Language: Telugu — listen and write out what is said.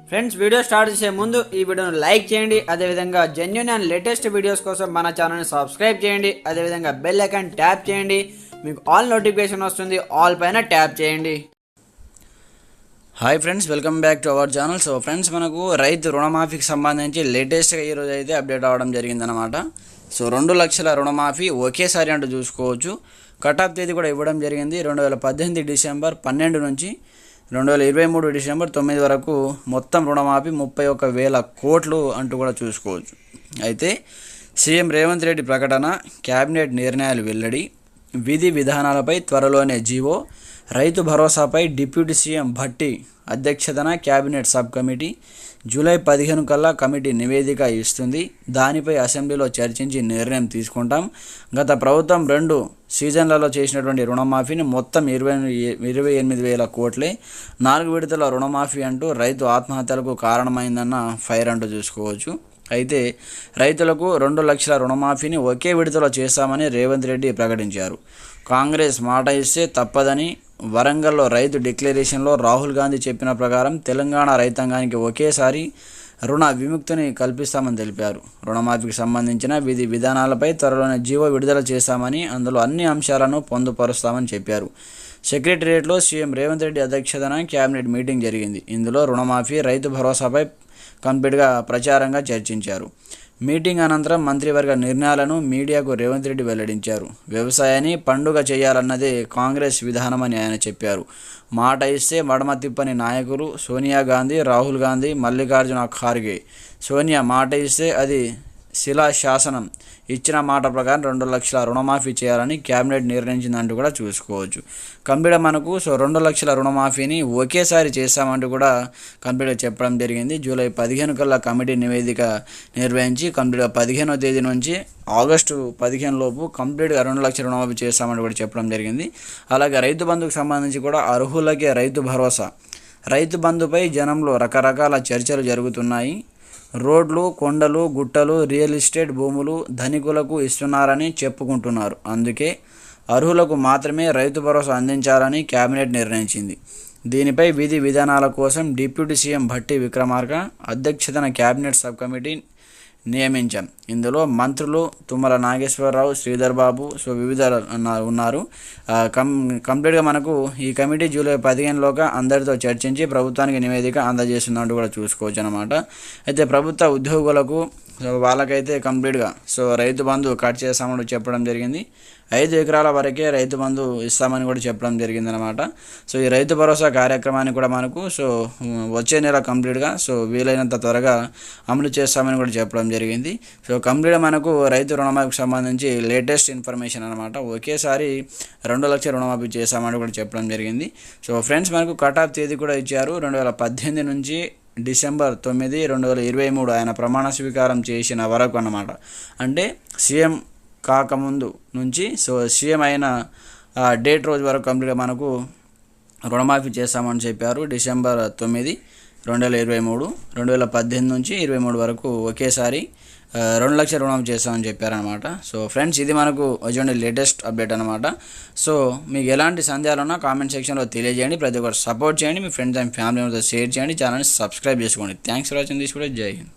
ఫ్రెండ్స్, వీడియో స్టార్ట్ చేసే ముందు ఈ వీడియోను లైక్ చేయండి. అదేవిధంగా జెన్యూన్ అండ్ లేటెస్ట్ వీడియోస్ కోసం మన ఛానల్ని సబ్స్క్రైబ్ చేయండి. అదేవిధంగా బెల్ ఐకాన్ ట్యాప్ చేయండి. మీకు ఆల్ నోటిఫికేషన్ వస్తుంది. ఆల్ పైన ట్యాప్ చేయండి. Hi friends, welcome back to our channel. So friends, మనకు రైతు రుణమాఫీకి సంబంధించి లేటెస్ట్గా ఈరోజు అయితే అప్డేట్ అవ్వడం జరిగిందనమాట. సో 2 లక్షల రుణమాఫీ ఒకేసారి అంటూ చూసుకోవచ్చు. కట్ ఆఫ్ తేదీ కూడా ఇవ్వడం జరిగింది. 2018 డిసెంబర్ 12 నుంచి 2023 డిసెంబర్ 9 వరకు మొత్తం రుణమాఫీ 31,000 కోట్లు అంటూ కూడా చూసుకోవచ్చు. అయితే సీఎం రేవంత్ రెడ్డి ప్రకటన, క్యాబినెట్ నిర్ణయాలు వెల్లడి, విధి విధానాలపై త్వరలోనే జీవో, రైతు భరోసాపై డిప్యూటీ సీఎం భట్టి అధ్యక్షతన క్యాబినెట్ సబ్ కమిటీ, జూలై 15 కల్లా కమిటీ నివేదిక ఇస్తుంది. దానిపై అసెంబ్లీలో చర్చించి నిర్ణయం తీసుకుంటాం. గత ప్రభుత్వం 2 సీజన్లలో చేసినటువంటి రుణమాఫీని మొత్తం 28,000 కోట్లే. 4 విడతల రుణమాఫీ అంటూ రైతు ఆత్మహత్యలకు కారణమైందన్న ఫైర్ అంటూ చూసుకోవచ్చు. అయితే రైతులకు 2 లక్షల రుణమాఫీని ఒకే విడతలో చేస్తామని రేవంత్ రెడ్డి ప్రకటించారు. కాంగ్రెస్ మాట ఇస్తే తప్పదని వరంగల్లో రైతు డిక్లరేషన్లో రాహుల్ గాంధీ చెప్పిన ప్రకారం తెలంగాణ రైతాంగానికి ఒకేసారి రుణ విముక్తిని కల్పిస్తామని తెలిపారు. రుణమాఫీకి సంబంధించిన విధి విధానాలపై త్వరలోనే జీవో విడుదల చేస్తామని, అందులో అన్ని అంశాలను పొందుపరుస్తామని చెప్పారు. సెక్రటరియట్లో సీఎం రేవంత్ రెడ్డి అధ్యక్షతన క్యాబినెట్ మీటింగ్ జరిగింది. ఇందులో రుణమాఫీ, రైతు భరోసాపై కంప్లీట్గా ప్రచారంగా చర్చించారు. మీటింగ్ అనంతరం మంత్రివర్గ నిర్ణయాలను మీడియాకు రేవంత్ రెడ్డి వెల్లడించారు. వ్యవసాయాన్ని పండుగ చేయాలన్నదే కాంగ్రెస్ విధానమని ఆయన చెప్పారు. మాట ఇస్తే మడమ తిప్పని నాయకులు సోనియా గాంధీ, రాహుల్ గాంధీ, మల్లికార్జున ఖార్గే. సోనియా మాట ఇస్తే అది శిలాశాసనం. ఇచ్చిన మాట ప్రకారం 2 లక్షల రుణమాఫీ చేయాలని క్యాబినెట్ నిర్ణయించిందంటూ కూడా చూసుకోవచ్చు. కంప్లీట్గా మనకు 2 లక్షల రుణమాఫీని ఒకేసారి చేస్తామంటూ కూడా కంప్లీట్గా చెప్పడం జరిగింది. జూలై 15 కల్లా కమిటీ నివేదిక నిర్వహించి కంప్లీట్గా 15వ తేదీ నుంచి ఆగస్టు 15 లోపు కంప్లీట్గా 2 లక్షల రుణమాఫీ చేస్తామని కూడా చెప్పడం జరిగింది. అలాగే రైతు బంధుకు సంబంధించి కూడా అర్హులకే రైతు భరోసా. రైతు బంధుపై జనంలో రకరకాల చర్చలు జరుగుతున్నాయి. రోడ్లు, కొండలు, గుట్టలు, రియల్ ఎస్టేట్ భూములు ధనికులకు ఇస్తున్నారని చెప్పుకుంటున్నారు. అందుకే అర్హులకు మాత్రమే రైతు భరోసా అందించాలని కేబినెట్ నిర్ణయించింది. దీనిపై విధి విధానాల కోసం డిప్యూటీ సీఎం భట్టి విక్రమార్క అధ్యక్షతన కేబినెట్ సబ్ కమిటీ నియమించాం. ఇందులో మంత్రులు తుమ్మల నాగేశ్వరరావు, శ్రీధర్ బాబు, సో వివిధ ఉన్నారు. కంప్లీట్గా మనకు ఈ కమిటీ జూలై 15లోగా అందరితో చర్చించి ప్రభుత్వానికి నివేదిక అందజేస్తుందంటూ కూడా చూసుకోవచ్చు అనమాట. అయితే ప్రభుత్వ ఉద్యోగులకు వాళ్ళకైతే కంప్లీట్గా రైతు బంధు కట్ చేస్తామని చెప్పడం జరిగింది. 5 ఎకరాల వరకే రైతు బంధు ఇస్తామని కూడా చెప్పడం జరిగింది అనమాట. ఈ రైతు భరోసా కార్యక్రమాన్ని కూడా మనకు వచ్చే నెల కంప్లీట్గా వీలైనంత త్వరగా అమలు చేస్తామని కూడా చెప్పడం జరిగింది. కంప్లీట్గా మనకు రైతు రుణమాఫీకి సంబంధించి లేటెస్ట్ ఇన్ఫర్మేషన్ అనమాట. ఒకేసారి 2 లక్షల రుణమాఫీ చేస్తామని కూడా చెప్పడం జరిగింది. ఫ్రెండ్స్, మనకు కట్ ఆఫ్ తేదీ కూడా ఇచ్చారు. 2018 నుంచి డిసెంబర్ 9, 2023 ఆయన ప్రమాణ స్వీకారం చేసిన వరకు అన్నమాట. అంటే సీఎం కాకముందు నుంచి సీఎం అయిన డేట్ రోజు వరకు కంప్లీట్గా మనకు రుణమాఫీ చేస్తామని చెప్పారు. డిసెంబర్ 9, 2023, 2018 నుంచి 23 వరకు ఒకేసారి 2 లక్షల రుణం చేస్తామని చెప్పారనమాట. ఫ్రెండ్స్, ఇది మనకు వచ్చే లేటెస్ట్ అప్డేట్ అనమాట. మీకు ఎలాంటి సందేహాలు ఉన్నా కామెంట్ సెక్షన్లో తెలియజేయండి. ప్రతి ఒక్కరు సపోర్ట్ చేయండి. మీ ఫ్రెండ్స్ అండ్ ఫ్యామిలీ మెంబర్స్తో షేర్ చేయండి. ఛానల్ని సబ్స్క్రైబ్ చేసుకోండి. Thanks for watching this video. జై హింద్.